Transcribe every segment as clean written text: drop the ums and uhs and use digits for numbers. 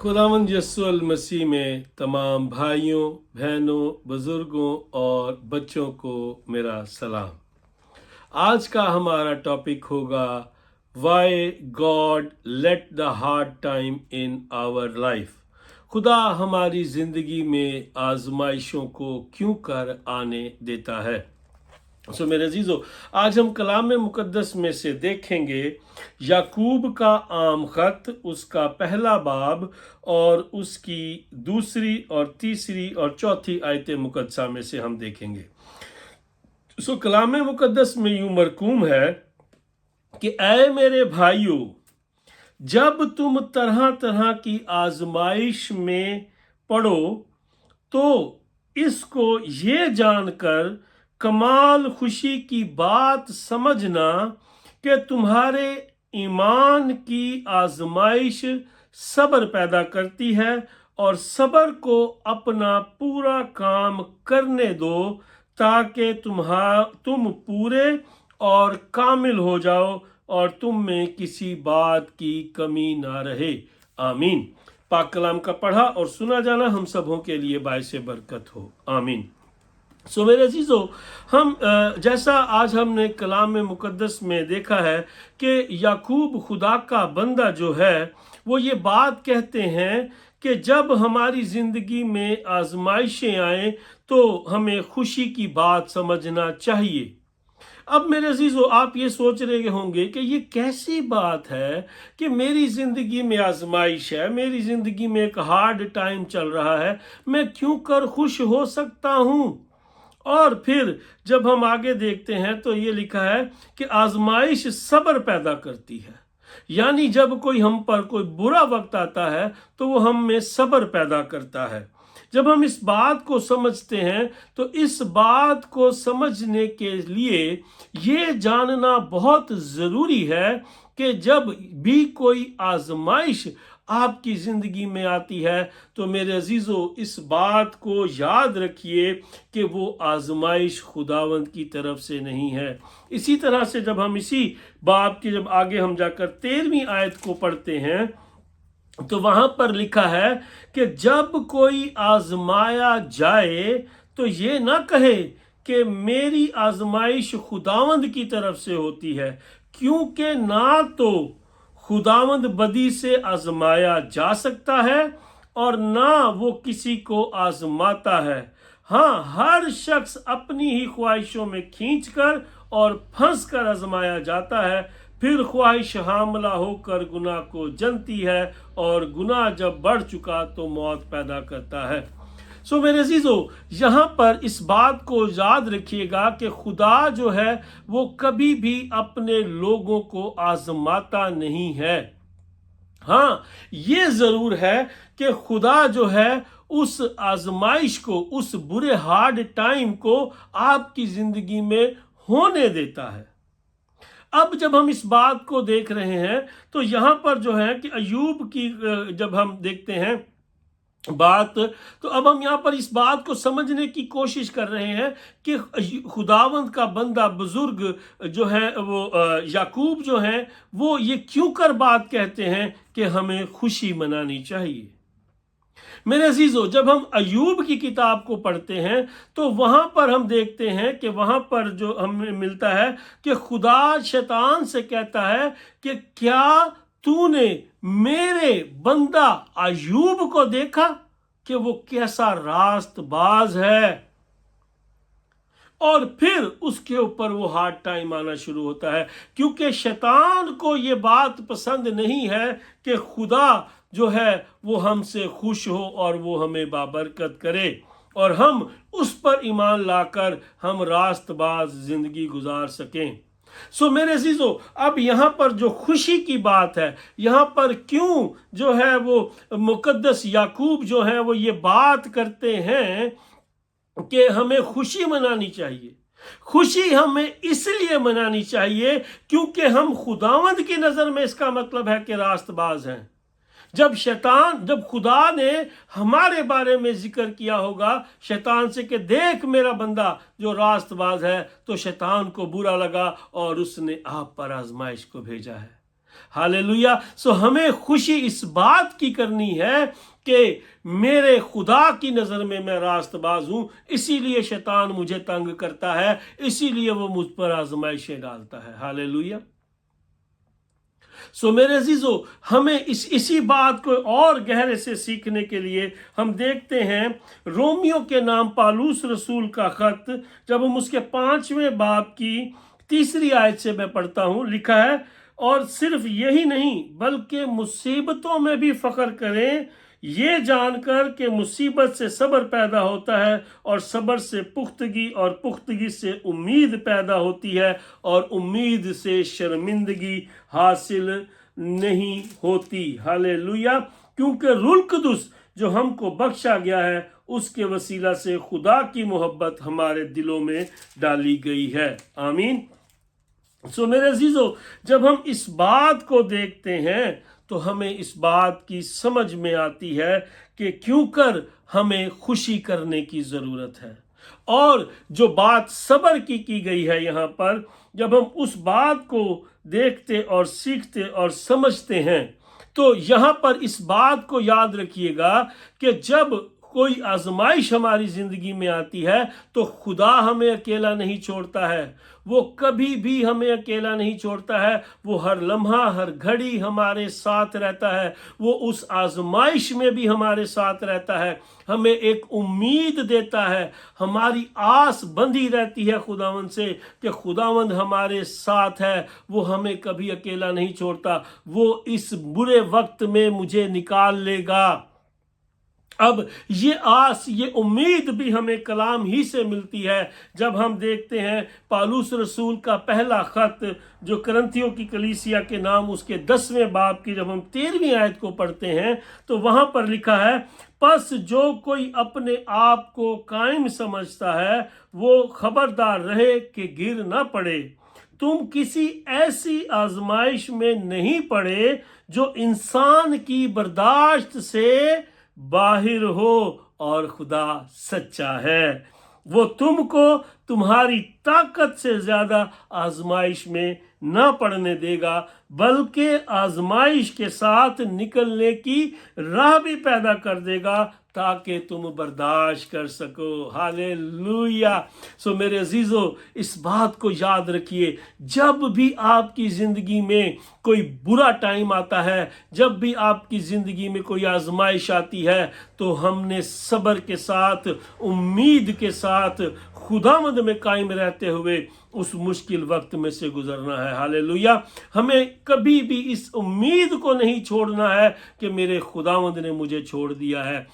खुदावंद यस्सुअल मसीह में तमाम भाइयों, बहनों, बुजुर्गों और बच्चों को मेरा सलाम। आज का हमारा टॉपिक होगा why God let the hard time in our life. खुदा हमारी ज़िंदगी में आजमाइशों को क्यों कर आने देता है। मेरे अजीजों, आज हम कलाम मुकद्दस में से देखेंगे याकूब का आम खत, उसका पहला बाब और उसकी दूसरी और तीसरी और चौथी आयत मुकद्दसा में से हम देखेंगे। कलाम मुकद्दस में यूं मरकूम है कि ऐ मेरे भाइयों, जब तुम तरह तरह की आजमाइश में पड़ो तो इसको ये जानकर कमाल खुशी की बात समझना कि तुम्हारे ईमान की आजमाइश सब्र पैदा करती है, और सब्र को अपना पूरा काम करने दो ताकि तुम पूरे और कामिल हो जाओ और तुम में किसी बात की कमी ना रहे। आमीन। पाक कलाम का पढ़ा और सुना जाना हम सबों के लिए बायस बरकत हो। आमीन। मेरे अजीजों, हम जैसा आज हमने कलाम में मुकद्दस में देखा है कि याकूब खुदा का बंदा जो है वो ये बात कहते हैं कि जब हमारी ज़िंदगी में आजमाइशें आए तो हमें खुशी की बात समझना चाहिए। अब मेरे अजीजों, आप ये सोच रहे होंगे कि ये कैसी बात है कि मेरी ज़िंदगी में आजमाइश है, मेरी ज़िंदगी में एक हार्ड टाइम चल रहा है, मैं क्यों कर खुश हो सकता हूँ। और फिर जब हम आगे देखते हैं तो ये लिखा है कि आजमाइश सब्र पैदा करती है, यानी जब कोई हम पर कोई बुरा वक्त आता है तो वो हम में सब्र पैदा करता है। जब हम इस बात को समझते हैं तो इस बात को समझने के लिए ये जानना बहुत ज़रूरी है कि जब भी कोई आजमाइश आपकी ज़िंदगी में आती है तो मेरे अजीज़ों, इस बात को याद रखिए कि वो आजमाइश खुदावंद की तरफ से नहीं है। इसी तरह से जब हम इसी बाब की जब आगे हम जाकर 13वीं आयत को पढ़ते हैं तो वहाँ पर लिखा है कि जब कोई आजमाया जाए तो ये ना कहे कि मेरी आजमाइश खुदावंद की तरफ से होती है, क्योंकि ना तो खुदावंद बदी से आजमाया जा सकता है और ना वो किसी को आजमाता है। हाँ, हर शख्स अपनी ही ख्वाहिशों में खींचकर और फंस कर आजमाया जाता है, फिर ख्वाहिश हामला होकर गुनाह को जनती है और गुनाह जब बढ़ चुका तो मौत पैदा करता है। मेरे अजीजों, यहाँ पर इस बात को याद रखिएगा कि खुदा जो है वो कभी भी अपने लोगों को आजमाता नहीं है। हाँ, ये ज़रूर है कि खुदा जो है उस आजमाइश को, उस बुरे हार्ड टाइम को आपकी ज़िंदगी में होने देता है। अब जब हम इस बात को देख रहे हैं तो यहाँ पर जो है कि अयूब की जब हम देखते हैं बात, तो अब हम यहाँ पर इस बात को समझने की कोशिश कर रहे हैं कि खुदावंद का बंदा बुजुर्ग जो है वो याकूब जो है वो ये क्यों कर बात कहते हैं कि हमें खुशी मनानी चाहिए। मेरे अजीजों, जब हम अयूब की किताब को पढ़ते हैं तो वहाँ पर हम देखते हैं कि वहाँ पर जो हमें मिलता है कि खुदा शैतान से कहता है कि क्या तूने मेरे बंदा अयूब को देखा कि वो कैसा रास्तबाज है। और फिर उसके ऊपर वो हार्ड टाइम आना शुरू होता है, क्योंकि शैतान को ये बात पसंद नहीं है कि खुदा जो है वो हमसे खुश हो और वो हमें बाबरकत करे और हम उस पर ईमान लाकर हम रास्तबाज जिंदगी गुजार सकें। मेरे अजीजों, अब यहाँ पर जो खुशी की बात है, यहाँ पर क्यों जो है वो मुकद्दस याकूब जो है वो ये बात करते हैं कि हमें खुशी मनानी चाहिए। खुशी हमें इसलिए मनानी चाहिए क्योंकि हम खुदावंद की नज़र में इसका मतलब है कि रास्तबाज हैं। जब खुदा ने हमारे बारे में जिक्र किया होगा शैतान से कि देख मेरा बंदा जो रास्तबाज है, तो शैतान को बुरा लगा और उसने आप पर आजमाइश को भेजा है। हालेलुया। सो हमें खुशी इस बात की करनी है कि मेरे खुदा की नज़र में मैं रास्तबाज हूं, इसीलिए शैतान मुझे तंग करता है, इसीलिए वो मुझ पर आजमाइशें डालता है। हालेलुया। सो मेरे अजीजों, हमें इसी बात को और गहरे से सीखने के लिए हम देखते हैं रोमियो के नाम पालूस रसूल का खत, जब हम उसके 5वें बाब की 3री आयत से मैं पढ़ता हूं, लिखा है, और सिर्फ यही नहीं बल्कि मुसीबतों में भी फख्र करें, ये जानकर कि मुसीबत से सब्र पैदा होता है, और सब्र से पुख्तगी, और पुख्तगी से उम्मीद पैदा होती है, और उम्मीद से शर्मिंदगी हासिल नहीं होती। हालेलुया। क्योंकि रूह कुदुस जो हमको बख्शा गया है, उसके वसीला से खुदा की मोहब्बत हमारे दिलों में डाली गई है। आमीन। सो मेरे अजीजों, जब हम इस बात को देखते हैं तो हमें इस बात की समझ में आती है कि क्यों कर हमें खुशी करने की ज़रूरत है। और जो बात सब्र की गई है यहाँ पर, जब हम उस बात को देखते और सीखते और समझते हैं, तो यहाँ पर इस बात को याद रखिएगा कि जब कोई आजमाइश हमारी जिंदगी में आती है तो खुदा हमें अकेला नहीं छोड़ता है। वो कभी भी हमें अकेला नहीं छोड़ता है। वो हर लम्हा हर घड़ी हमारे साथ रहता है। वो उस आजमाइश में भी हमारे साथ रहता है, हमें एक उम्मीद देता है, हमारी आस बंधी रहती है खुदावंद से कि खुदावंद हमारे साथ है, वो हमें कभी अकेला नहीं छोड़ता, वो इस बुरे वक्त में मुझे निकाल लेगा। अब ये आस ये उम्मीद भी हमें कलाम ही से मिलती है। जब हम देखते हैं पालूस रसूल का पहला खत जो करंथियों की कलीसिया के नाम, उसके 10वें बाब की जब हम 13वीं आयत को पढ़ते हैं तो वहां पर लिखा है, बस जो कोई अपने आप को कायम समझता है वो खबरदार रहे कि गिर ना पड़े। तुम किसी ऐसी आजमाइश में नहीं पड़े जो इंसान की बर्दाश्त से बाहिर हो, और खुदा सच्चा है, वो तुमको तुम्हारी ताकत से ज्यादा आजमाइश में न पड़ने देगा, बल्कि आजमाइश के साथ निकलने की राह भी पैदा कर देगा ताकि तुम बर्दाश्त कर सको। हालेलुया। सो मेरे अजीजों, इस बात को याद रखिए, जब भी आपकी जिंदगी में कोई बुरा टाइम आता है, जब भी आपकी जिंदगी में कोई आजमाइश आती है, तो हमने सब्र के साथ, उम्मीद के साथ, खुदावंद में कायम रहते हुए उस मुश्किल वक्त में से गुजरना है। हालेलुया। हमें कभी भी इस उम्मीद को नहीं छोड़ना है कि मेरे खुदावंद ने मुझे छोड़ दिया है,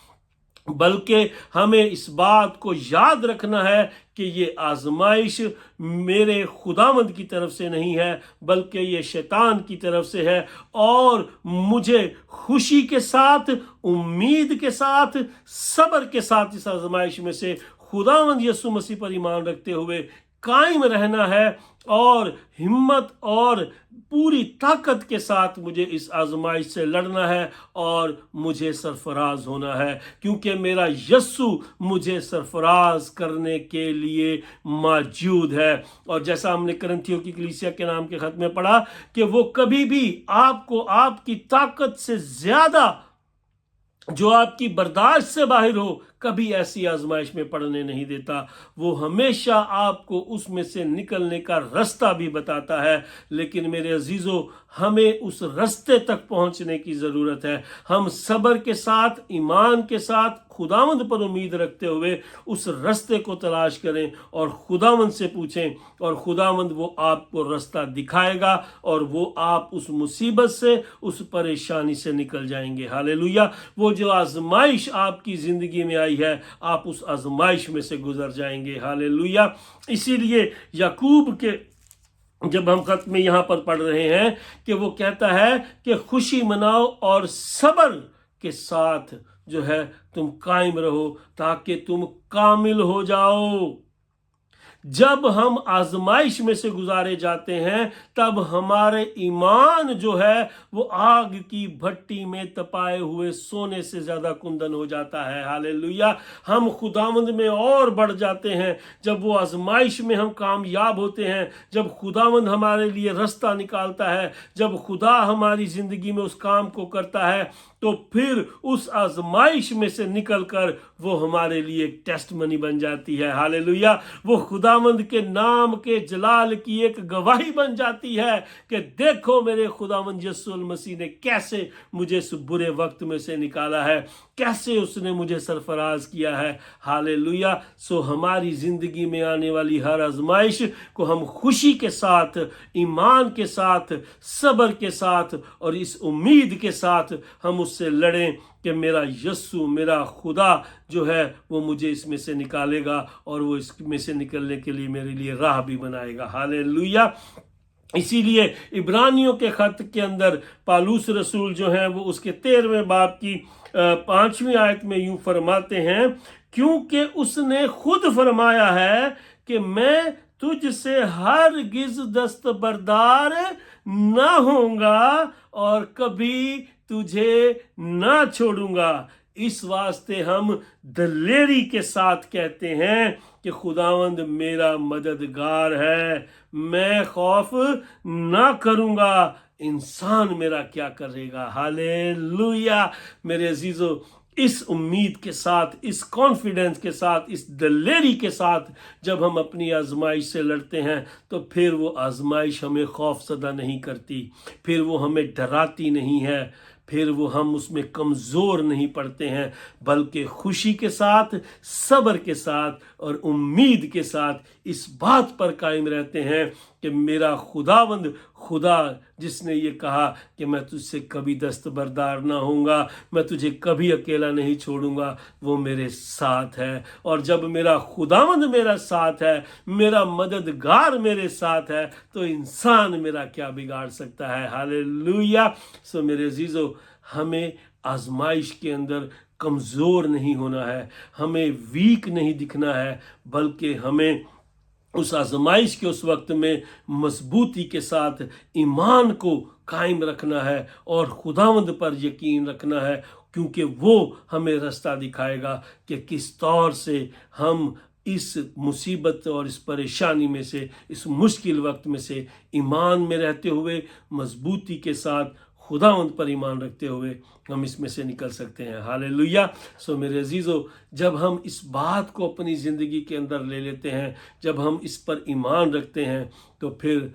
बल्कि हमें इस बात को याद रखना है कि ये आजमाइश मेरे खुदावंद की तरफ से नहीं है, बल्कि ये शैतान की तरफ से है, और मुझे खुशी के साथ, उम्मीद के साथ, सब्र के साथ इस आजमाइश में से खुदावंद यीशु मसीह पर ईमान रखते हुए कायम रहना है, और हिम्मत और पूरी ताकत के साथ मुझे इस आजमाइश से लड़ना है, और मुझे सरफराज होना है, क्योंकि मेरा यस्सु मुझे सरफराज करने के लिए मौजूद है। और जैसा हमने करंथियों की कलीसिया के नाम के खत में पढ़ा कि वो कभी भी आपको आपकी ताकत से ज्यादा, जो आपकी बर्दाश्त से बाहर हो, कभी ऐसी आजमाइश में पड़ने नहीं देता। वो हमेशा आपको उसमें से निकलने का रास्ता भी बताता है। लेकिन मेरे अजीजों, हमें उस रास्ते तक पहुंचने की ज़रूरत है। हम सब्र के साथ, ईमान के साथ, खुदावंद पर उम्मीद रखते हुए उस रास्ते को तलाश करें और खुदावंद से पूछें, और खुदावंद वो आपको रास्ता दिखाएगा, और वो आप उस मुसीबत से, उस परेशानी से निकल जाएंगे। हालेलुया। वो जो आजमाइश आपकी ज़िंदगी में आई है, आप उस आजमाइश में से गुजर जाएंगे। हालेलुया। इसीलिए याकूब के जब हम खत में यहाँ पर पढ़ रहे हैं कि वो कहता है कि खुशी मनाओ और सब्र के साथ जो है तुम कायम रहो, ताकि तुम कामिल हो जाओ। जब हम आजमाइश में से गुजारे जाते हैं तब हमारे ईमान जो है वो आग की भट्टी में तपाए हुए सोने से ज्यादा कुंदन हो जाता है। हालेलुया। हम खुदावंद में और बढ़ जाते हैं जब वो आजमाइश में हम कामयाब होते हैं, जब खुदावंद हमारे लिए रास्ता निकालता है, जब खुदा हमारी जिंदगी में उस काम को करता है, तो फिर उस आजमाइश में से निकलकर वो हमारे लिए एक टेस्ट मनी बन जाती है। हालेलुया। वो खुदावंद के नाम के जलाल की एक गवाही बन जाती है कि देखो मेरे खुदावंद यीशु मसीह ने कैसे मुझे इस बुरे वक्त में से निकाला है, कैसे उसने मुझे सरफराज किया है। हालेलुया। सो हमारी जिंदगी में आने वाली हर आजमाइश को हम खुशी के साथ, ईमान के साथ, सब्र के साथ और इस उम्मीद के साथ हम उससे लड़ें कि मेरा यस्सु, मेरा खुदा जो है वो मुझे इसमें से निकालेगा और वो इसमें से निकलने के लिए मेरे लिए राह भी बनाएगा। हालेलुया। इसीलिए इब्रानियों के खत के अंदर पालूस रसूल जो है वो उसके 13वें बाब की 5वीं आयत में यूं फरमाते हैं, क्योंकि उसने खुद फरमाया है कि मैं तुझसे हरगिज दस्तबरदार न होऊंगा और कभी तुझे ना छोड़ूंगा। इस वास्ते हम दलेरी के साथ कहते हैं कि खुदावंद मेरा मददगार है, मैं खौफ ना करूंगा, इंसान मेरा क्या करेगा। हालेलुया। मेरे अजीजों, इस उम्मीद के साथ, इस कॉन्फिडेंस के साथ, इस दलेरी के साथ जब हम अपनी आजमाइश से लड़ते हैं तो फिर वो आजमाइश हमें खौफ ज़दा नहीं करती, फिर वो हमें डराती नहीं है, फिर वो हम उसमें कमज़ोर नहीं पड़ते हैं, बल्कि खुशी के साथ, सब्र के साथ और उम्मीद के साथ इस बात पर कायम रहते हैं कि मेरा खुदावंद, खुदा जिसने ये कहा कि मैं तुझसे कभी दस्तबरदार ना होऊंगा, मैं तुझे कभी अकेला नहीं छोड़ूंगा, वो मेरे साथ है। और जब मेरा खुदावंद मेरा साथ है, मेरा मददगार मेरे साथ है, तो इंसान मेरा क्या बिगाड़ सकता है। हालेलुया। सो मेरे अजीजों, हमें आजमाइश के अंदर कमज़ोर नहीं होना है, हमें वीक नहीं दिखना है, बल्कि हमें उस आजमाइश के उस वक्त में मजबूती के साथ ईमान को कायम रखना है और खुदावंद पर यकीन रखना है, क्योंकि वो हमें रास्ता दिखाएगा कि किस तौर से हम इस मुसीबत और इस परेशानी में से, इस मुश्किल वक्त में से ईमान में रहते हुए, मजबूती के साथ खुदावंद पर ईमान रखते हुए हम इसमें से निकल सकते हैं। हालेलुया। सो मेरे अजीज़ों, जब हम इस बात को अपनी ज़िंदगी के अंदर ले लेते हैं, जब हम इस पर ईमान रखते हैं, तो फिर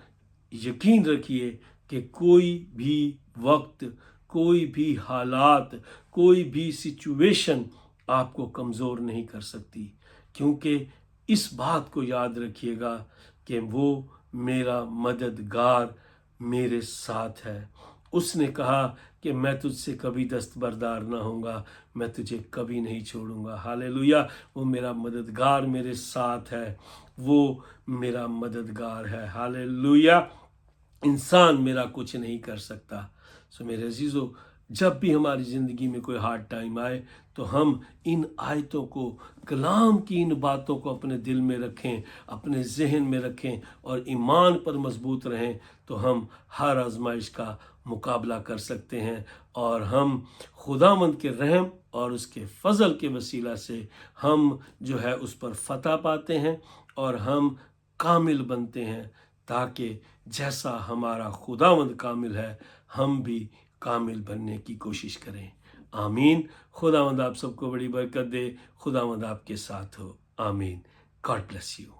यकीन रखिए कि कोई भी वक्त, कोई भी हालात, कोई भी सिचुएशन आपको कमज़ोर नहीं कर सकती, क्योंकि इस बात को याद रखिएगा कि वो मेरा मददगार मेरे साथ है। उसने कहा कि मैं तुझसे कभी दस्तबरदार ना होऊंगा, मैं तुझे कभी नहीं छोड़ूंगा। हालेलुया। वो मेरा मददगार मेरे साथ है, वो मेरा मददगार है। हालेलुया। इंसान मेरा कुछ नहीं कर सकता। सो मेरे अजीज़ों, जब भी हमारी ज़िंदगी में कोई हार्ड टाइम आए तो हम इन आयतों को, कलाम की इन बातों को अपने दिल में रखें, अपने जहन में रखें और ईमान पर मजबूत रहें, तो हम हर आजमाइश का मुकाबला कर सकते हैं और हम खुदावंद के रहम और उसके फजल के वसीला से हम जो है उस पर फतह पाते हैं और हम कामिल बनते हैं, ताकि जैसा हमारा खुदावंद कामिल है, हम भी कामिल बनने की कोशिश करें। आमीन। खुदावंद आप सबको बड़ी बरकत दे। खुदावंद आपके साथ हो। आमीन। God bless you.